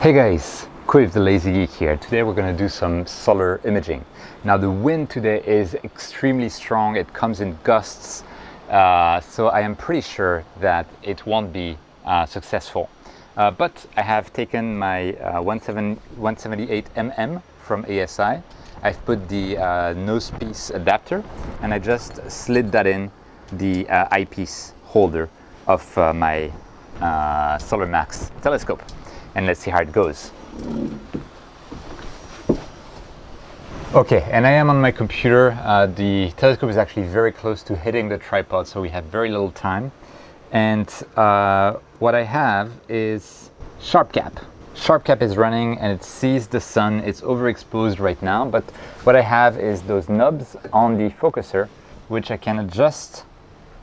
Hey guys, Quiv the Lazy Geek here. Today we're going to do some solar imaging. Now the wind today is extremely strong, it comes in gusts, so I am pretty sure that it won't be successful. But I have taken my 178mm from ASI, I've put the nose piece adapter and I just slid that in the eyepiece holder of my Solarmax telescope. And let's see how it goes. Okay, and I am on my computer. The telescope is actually very close to hitting the tripod, so we have very little time. And what I have is SharpCap. SharpCap is running and it sees the sun. It's overexposed right now, but what I have is those knobs on the focuser, which I can adjust.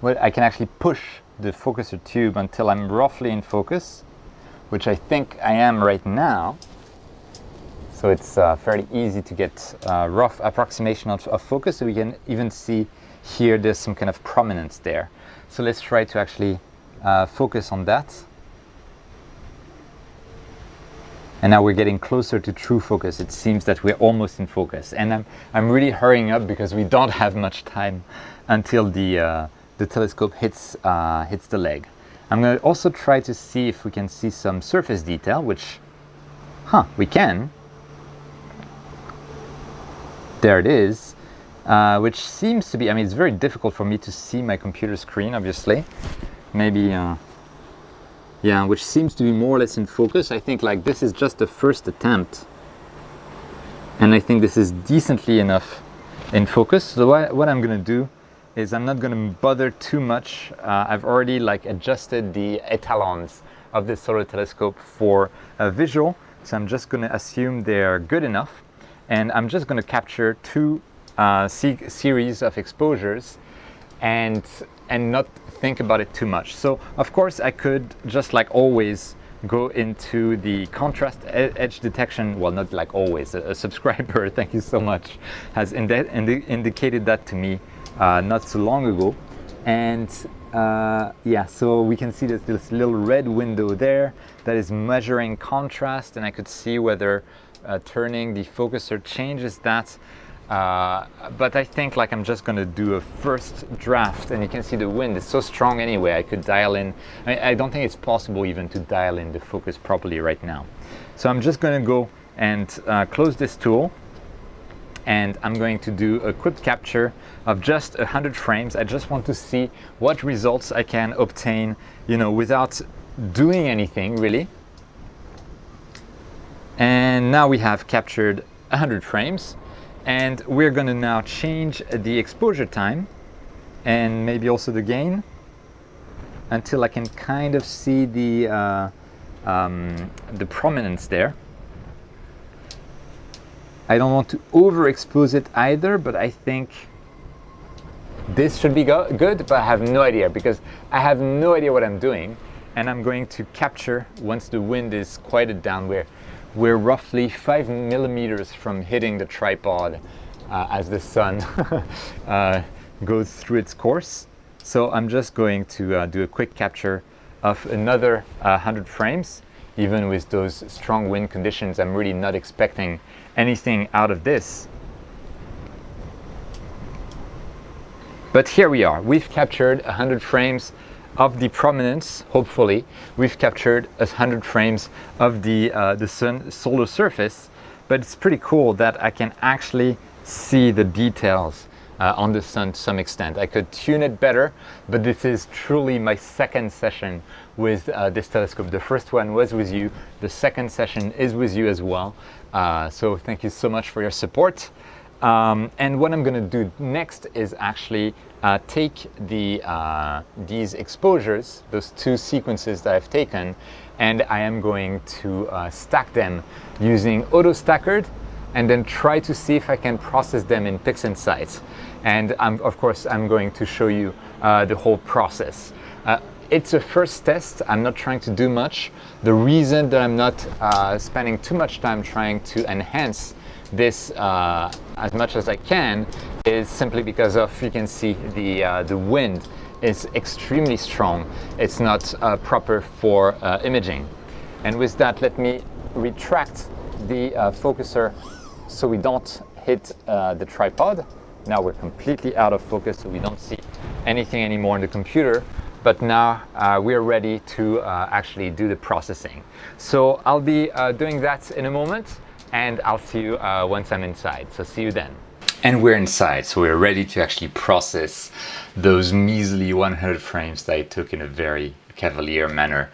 Well, I can actually push the focuser tube until I'm roughly in focus, which I think I am right now. So it's fairly easy to get a rough approximation of focus. So we can even see here there's some kind of prominence there. So let's try to actually focus on that. And now we're getting closer to true focus. It seems that we're almost in focus. And I'm really hurrying up because we don't have much time until the telescope hits the leg. I'm going to also try to see if we can see some surface detail, which, we can. There it is, which seems to be, it's very difficult for me to see my computer screen, obviously. Maybe, which seems to be more or less in focus. I think like this is just the first attempt. And I think this is decently enough in focus. So what I'm going to do is I'm not going to bother too much. I've already adjusted the étalons of the solar telescope for visual, so I'm just going to assume they're good enough, and I'm just going to capture two series of exposures and not think about it too much. So of course I could just like always go into the contrast edge detection. Well, not like always. A subscriber, thank you so much, has indicated that to me not so long ago. And so we can see this little red window there that is measuring contrast, and I could see whether turning the focuser changes that. But I think I'm just going to do a first draft, and you can see the wind is so strong anyway. I could dial in. I don't think it's possible even to dial in the focus properly right now. So I'm just going to go and close this tool, and I'm going to do a quick capture of just 100 frames. I just want to see what results I can obtain, without doing anything really. And now we have captured 100 frames. And we're going to now change the exposure time and maybe also the gain until I can kind of see the prominence there. I don't want to overexpose it either, but I think this should be good, but I have no idea because I have no idea what I'm doing. And I'm going to capture once the wind is quieted down. We're roughly 5 millimeters from hitting the tripod as the sun goes through its course. So I'm just going to do a quick capture of another 100 frames. Even with those strong wind conditions, I'm really not expecting anything out of this. But here we are. We've captured 100 frames of the prominence. Hopefully we've captured 100 frames of the solar surface, but it's pretty cool that I can actually see the details on the sun to some extent. I could tune it better, but this is truly my second session with this telescope. The first one was with you, the second session is with you as well, so thank you so much for your support. And what I'm going to do next is actually take these exposures, those two sequences that I've taken, and I am going to stack them using auto-stackered, and then try to see if I can process them in PixInsight. And of course I'm going to show you the whole process. It's a first test. I'm not trying to do much. The reason that I'm not spending too much time trying to enhance this as much as I can is simply because of, you can see the wind is extremely strong. It's not proper for imaging. And with that, let me retract the focuser so we don't hit the tripod. Now we're completely out of focus, so we don't see anything anymore in the computer. But now we're ready to actually do the processing. So I'll be doing that in a moment, and I'll see you once I'm inside. So see you then. And we're inside, so we're ready to actually process those measly 100 frames that I took in a very cavalier manner.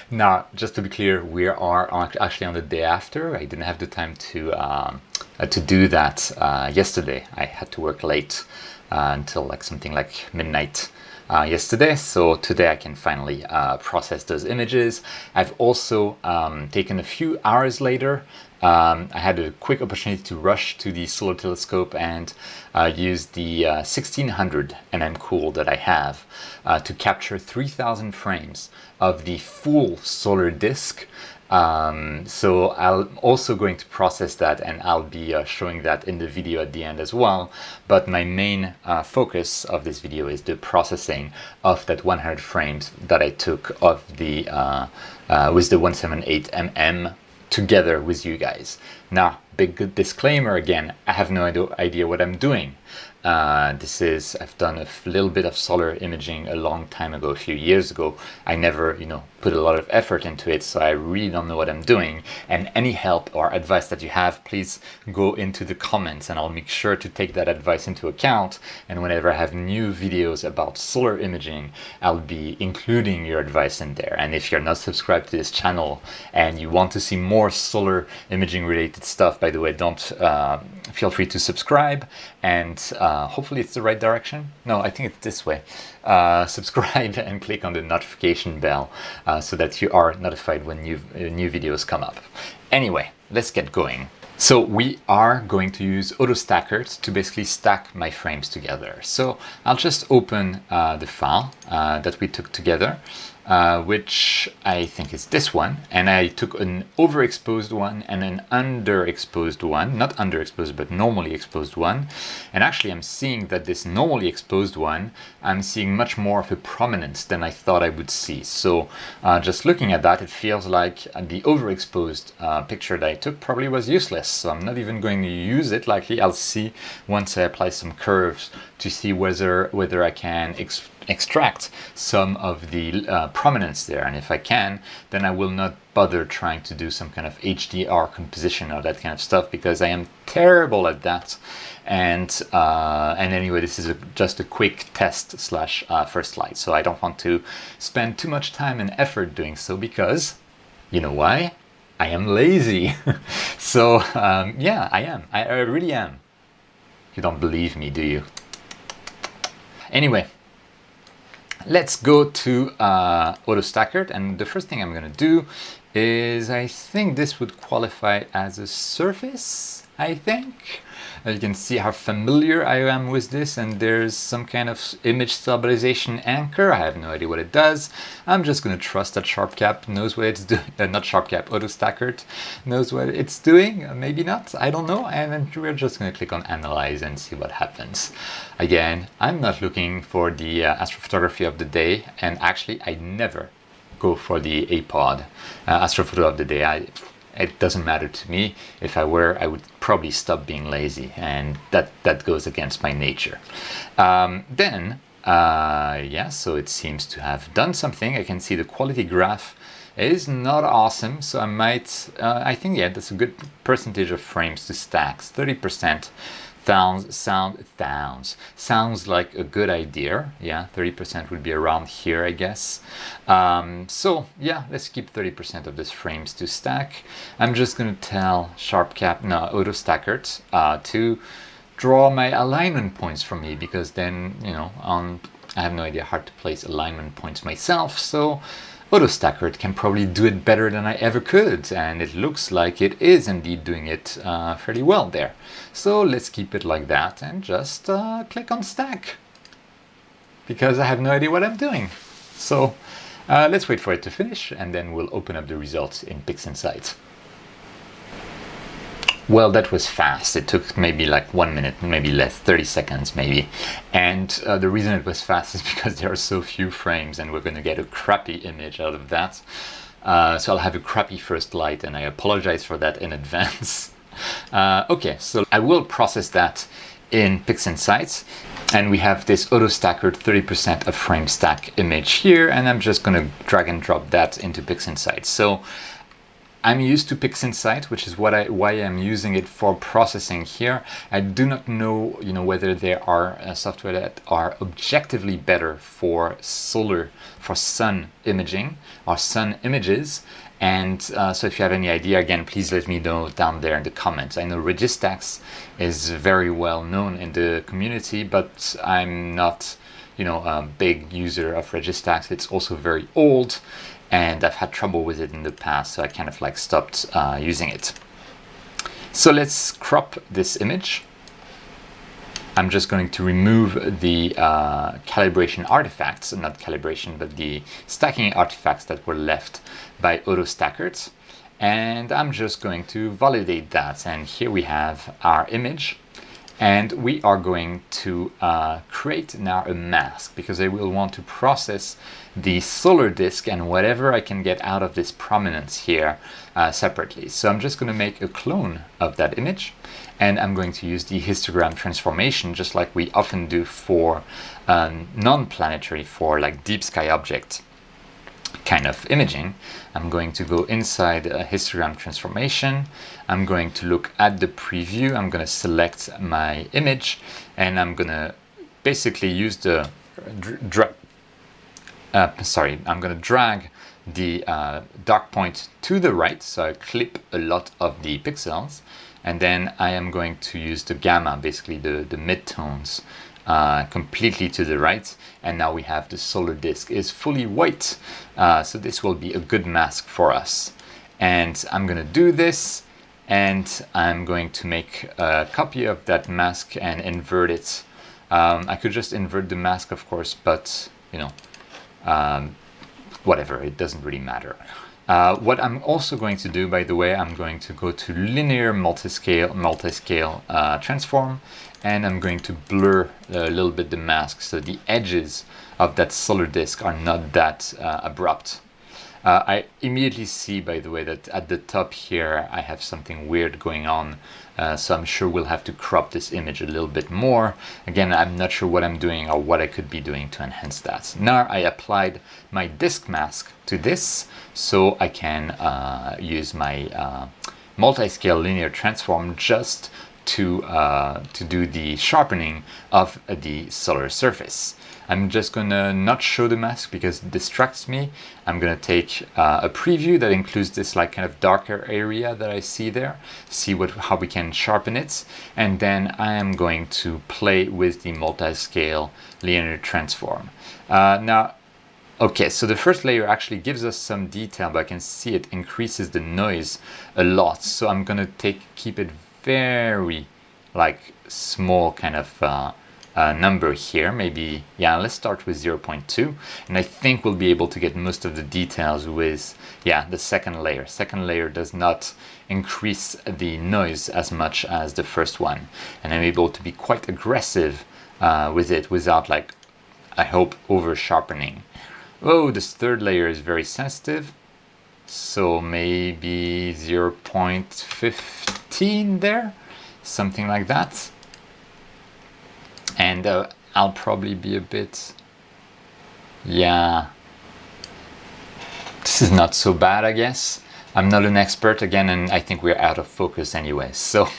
Now, just to be clear, we are actually on the day after. I didn't have the time to do that yesterday. I had to work late until like something like midnight yesterday, so today I can finally process those images. I've also taken a few hours later. I had a quick opportunity to rush to the solar telescope and use the 1600 mm cool that I have to capture 3000 frames of the full solar disk. So I'm also going to process that, and I'll be showing that in the video at the end as well. But my main focus of this video is the processing of that 100 frames that I took of the with the 178 mm together with you guys. Now, big good disclaimer again, I have no idea what I'm doing. I've done a little bit of solar imaging a long time ago, a few years ago. I never, put a lot of effort into it, so I really don't know what I'm doing. And any help or advice that you have, please go into the comments, and I'll make sure to take that advice into account. And whenever I have new videos about solar imaging, I'll be including your advice in there. And if you're not subscribed to this channel and you want to see more solar imaging related stuff, by the way, don't feel free to subscribe, and hopefully it's the right direction. No, I think it's this way. Subscribe and click on the notification bell so that you are notified when new videos come up. Anyway, let's get going. So we are going to use AutoStacker to basically stack my frames together. So I'll just open the file that we took together, which I think is this one, and I took an overexposed one and an underexposed one, not underexposed but normally exposed one. And actually I'm seeing that this normally exposed one, I'm seeing much more of a prominence than I thought I would see. So just looking at that, it feels like the overexposed picture that I took probably was useless, so I'm not even going to use it. Likely I'll see once I apply some curves to see whether I can extract some of the prominence there, and if I can, then I will not bother trying to do some kind of HDR composition or that kind of stuff, because I am terrible at that. And anyway, this is just a quick test slash first slide, so I don't want to spend too much time and effort doing so, because you know why? I am lazy. So yeah, I really am. You don't believe me, do you? Anyway, let's go to AutoStacker, and the first thing I'm going to do is, I think this would qualify as a surface, I think. You can see how familiar I am with this, and there's some kind of image stabilization anchor. I have no idea what it does. I'm just going to trust that SharpCap knows what it's doing. Not SharpCap, AutoStacker knows what it's doing. Maybe not, I don't know. And then we're just going to click on Analyze and see what happens. Again, I'm not looking for the astrophotography of the day, and actually I never go for the APOD astrophoto of the day. It doesn't matter to me. If I were, I would probably stop being lazy, and that goes against my nature. Yeah, so it seems to have done something. I can see the quality graph is not awesome, so I might, I think, yeah, that's a good percentage of frames to stacks. 30% sounds like a good idea. Yeah, 30% would be around here, I guess. So yeah, let's keep 30% of these frames to stack. I'm just going to tell AutoStacker to draw my alignment points for me, because then, I have no idea how to place alignment points myself, so AutoStacker can probably do it better than I ever could, and it looks like it is indeed doing it fairly well there. So let's keep it like that and just click on stack, because I have no idea what I'm doing. So let's wait for it to finish, and then we'll open up the results in PixInsight. Well, that was fast. It took maybe like 1 minute, maybe less, 30 seconds maybe. And the reason it was fast is because there are so few frames, and we're going to get a crappy image out of that. So I'll have a crappy first light, and I apologize for that in advance. Okay, so I will process that in PixInsight, and we have this auto stackered 30% of frame stack image here, and I'm just going to drag and drop that into PixInsight. So I'm used to PixInsight, which is why I'm using it for processing here. I do not know, whether there are software that are objectively better for sun imaging or sun images. And so if you have any idea, again, please let me know down there in the comments. I know Registax is very well known in the community, but I'm not, a big user of Registax. It's also very old, and I've had trouble with it in the past, so I kind of stopped using it. So let's crop this image. I'm just going to remove the calibration artifacts, not calibration, but the stacking artifacts that were left by auto stackers. And I'm just going to validate that. And here we have our image. And we are going to create now a mask, because I will want to process the solar disk and whatever I can get out of this prominence here separately. So I'm just going to make a clone of that image, and I'm going to use the histogram transformation, just like we often do for non-planetary, for deep sky object kind of imaging. I'm going to go inside a histogram transformation. I'm going to look at the preview. I'm going to select my image, and I'm going to basically use the I'm going to drag the dark point to the right, so I clip a lot of the pixels, and then I am going to use the gamma, basically the midtones, completely to the right, and now we have the solar disk is fully white. So this will be a good mask for us. And I'm going to do this, and I'm going to make a copy of that mask and invert it. I could just invert the mask, of course, but whatever, it doesn't really matter. What I'm also going to do, by the way, I'm going to go to linear multiscale transform, and I'm going to blur a little bit the mask so the edges of that solar disk are not that abrupt. I immediately see, by the way, that at the top here I have something weird going on, so I'm sure we'll have to crop this image a little bit more. Again, I'm not sure what I'm doing or what I could be doing to enhance that. Now I applied my disk mask to this, so I can use my multi-scale linear transform just to do the sharpening of the solar surface. I'm just gonna not show the mask because it distracts me. I'm gonna take a preview that includes this kind of darker area that I see there, see how we can sharpen it, and then I am going to play with the multi-scale linear transform. Okay, so the first layer actually gives us some detail, but I can see it increases the noise a lot. So I'm gonna keep it very small kind of number here. Maybe, let's start with 0.2, and I think we'll be able to get most of the details with the second layer. Second layer does not increase the noise as much as the first one, and I'm able to be quite aggressive with it without I hope over sharpening. Oh, this third layer is very sensitive, so maybe 0.15 there, something like that. And I'll probably be a bit, this is not so bad, I guess. I'm not an expert again, and I think we're out of focus anyway, so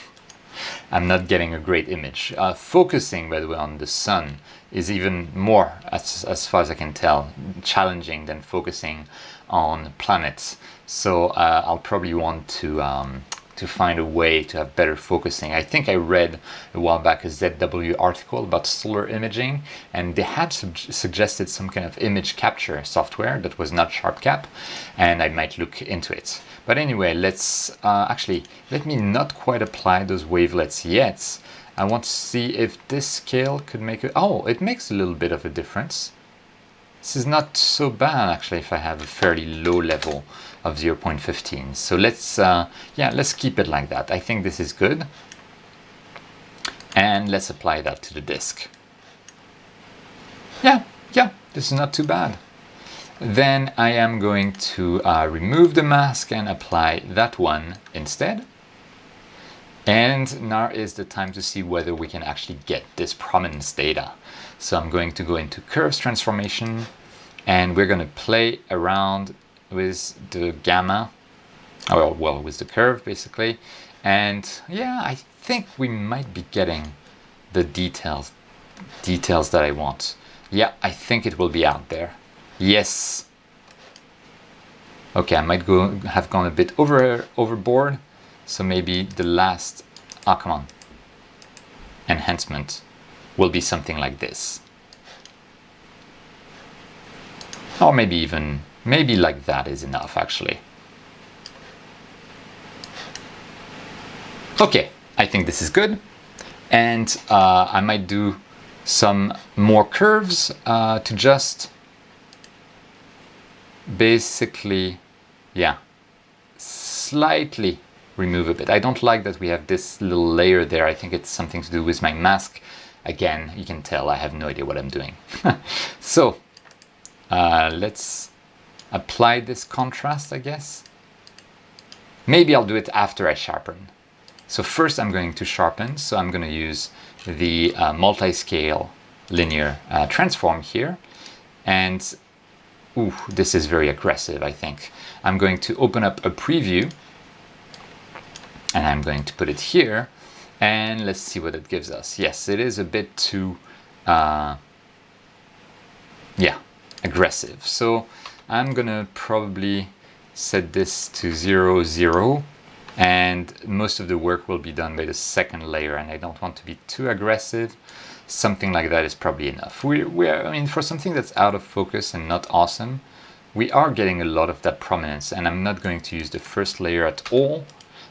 I'm not getting a great image. Focusing, by the way, on the sun is even more, as far as I can tell, challenging than focusing on planets. So I'll probably want to find a way to have better focusing. I think I read a while back a ZW article about solar imaging, and they had suggested some kind of image capture software that was not SharpCap, and I might look into it. But anyway, let's let me not quite apply those wavelets yet. I want to see if this scale could make it. Oh, it makes a little bit of a difference. This is not so bad actually if I have a fairly low level of 0.15. So let's keep it like that. I think this is good. And let's apply that to the disk. Yeah, this is not too bad. Then I am going to remove the mask and apply that one instead. And now is the time to see whether we can actually get this prominence data. So I'm going to go into curves transformation, and we're going to play around with the gamma, well, with the curve basically. And yeah, I think we might be getting the details that I want. Yeah, I think it will be out there. Yes. Okay, I might have gone a bit overboard. So maybe the last, come on, enhancement will be something like this. Or maybe like that is enough actually. Okay, I think this is good. And I might do some more curves to just basically, yeah, slightly remove a bit. I don't like that we have this little layer there. I think it's something to do with my mask. Again, you can tell I have no idea what I'm doing. So let's apply this contrast, I guess. Maybe I'll do it after I sharpen. So first I'm going to sharpen. So I'm going to use the multi-scale linear transform here. And ooh, this is very aggressive, I think. I'm going to open up a preview. And I'm going to put it here, and let's see what it gives us. Yes, it is a bit too, aggressive. So I'm gonna probably set this to 0, 0, and most of the work will be done by the second layer, and I don't want to be too aggressive. Something like that is probably enough. I mean, for something that's out of focus and not awesome, we are getting a lot of that prominence, and I'm not going to use the first layer at all,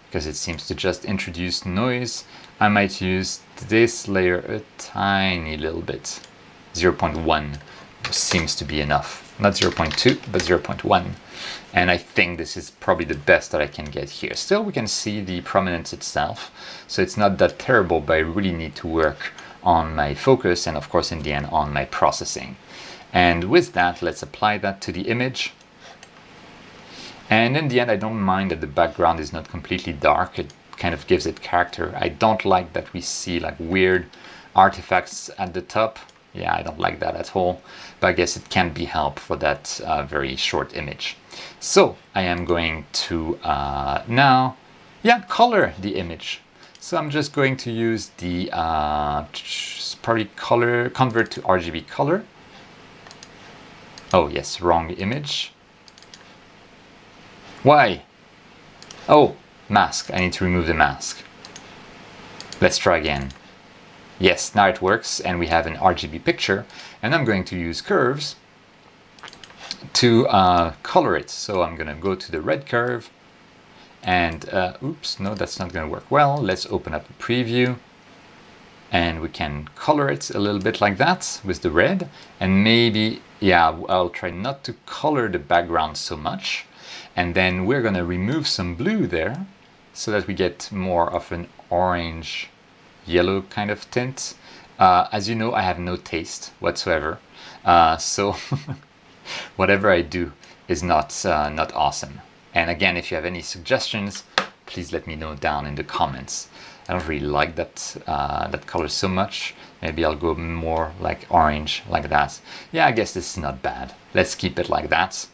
because it seems to just introduce noise. I might use this layer a tiny little bit. 0.1 seems to be enough. Not 0.2, but 0.1. And I think this is probably the best that I can get here. Still, we can see the prominence itself. So it's not that terrible, but I really need to work on my focus and of course in the end on my processing. And with that, let's apply that to the image. And in the end, I don't mind that the background is not completely dark. It kind of gives it character. I don't like that we see like weird artifacts at the top. Yeah, I don't like that at all. But I guess it can be helped for that very short image. So I am going to now, color the image. So I'm just going to use the probably color, convert to RGB color. Oh yes, wrong image. Why? Oh, mask. I need to remove the mask. Let's try again. Yes, now it works and we have an RGB picture, and I'm going to use curves to color it. So I'm going to go to the red curve and oops, no, that's not going to work well. Let's open up a preview and we can color it a little bit like that with the red, and maybe, I'll try not to color the background so much. And then we're going to remove some blue there so that we get more of an orange yellow kind of tint. As you know, I have no taste whatsoever. So whatever I do is not awesome. And again, if you have any suggestions, please let me know down in the comments. I don't really like that color so much. Maybe I'll go more like orange like that. Yeah, I guess this is not bad. Let's keep it like that.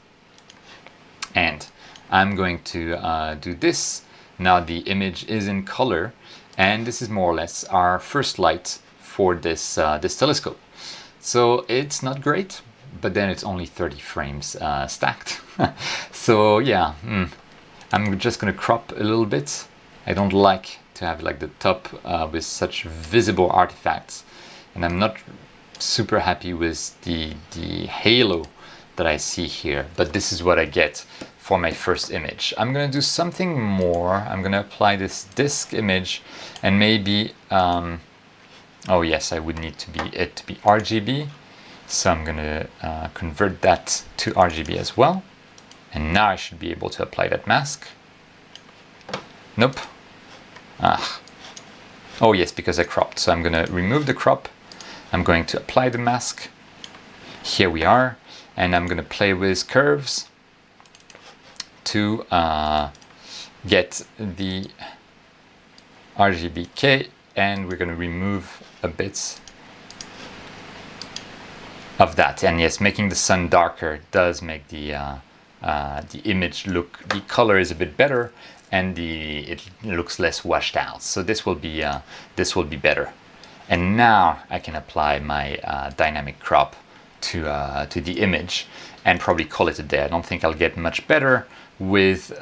And I'm going to do this. Now the image is in color, and this is more or less our first light for this this telescope. So it's not great, but then it's only 30 frames stacked. So yeah, I'm just gonna crop a little bit. I don't like to have like the top with such visible artifacts, and I'm not super happy with the halo that I see here, but this is what I get for my first image. I'm gonna do something more. I'm gonna apply this disk image, and maybe oh yes, I would need it to be RGB, so I'm gonna convert that to RGB as well, and now I should be able to apply that mask. Nope. Oh yes, because I cropped, so I'm gonna remove the crop. I'm going to apply the mask. Here we are. and I'm gonna play with curves to get the RGBK, and we're gonna remove a bit of that. And yes, making the sun darker does make the image look, the color is a bit better, and it looks less washed out. So this will be better. And now I can apply my dynamic crop to the image and probably call it a day. I don't think I'll get much better with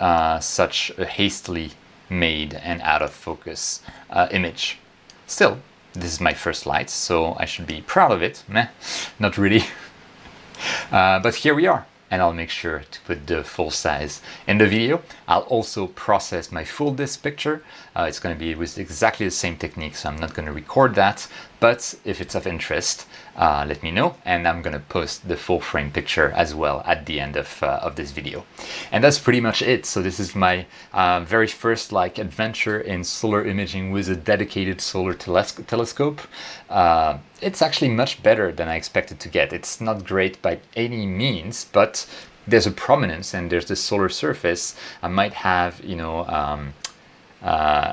such a hastily made and out of focus image. Still, this is my first light, so I should be proud of it. Meh, not really. But here we are. And I'll make sure to put the full size in the video. I'll also process my full disk picture. It's going to be with exactly the same technique, so I'm not going to record that. But if it's of interest, let me know, and I'm going to post the full frame picture as well at the end of this video. And that's pretty much it. So this is my very first adventure in solar imaging with a dedicated solar telescope. It's actually much better than I expected to get. It's not great by any means, but there's a prominence and there's the solar surface. I might have,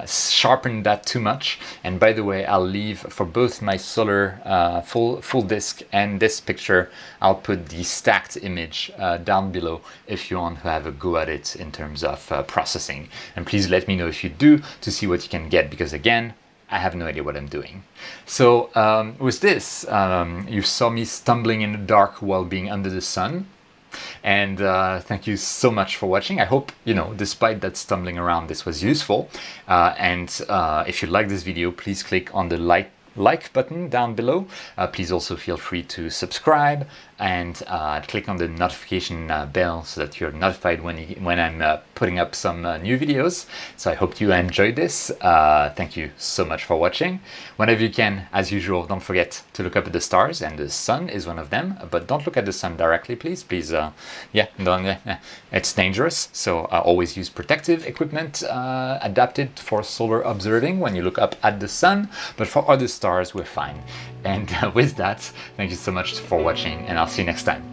sharpened that too much. And by the way, I'll leave for both my solar full disk and this picture, I'll put the stacked image down below if you want to have a go at it in terms of processing. And please let me know if you do, to see what you can get, because again, I have no idea what I'm doing. So with this, you saw me stumbling in the dark while being under the sun. And thank you so much for watching. I hope, despite that stumbling around, this was useful. And if you like this video, please click on the like button down below. Please also feel free to subscribe and click on the notification bell so that you're notified when I'm putting up some new videos. So I hope you enjoyed this. Thank you so much for watching. Whenever you can, as usual, don't forget to look up at the stars, and the sun is one of them, but don't look at the sun directly, please. It's dangerous. So always use protective equipment adapted for solar observing when you look up at the sun, but for other stars we're fine. And with that, thank you so much for watching, and I'll see you next time.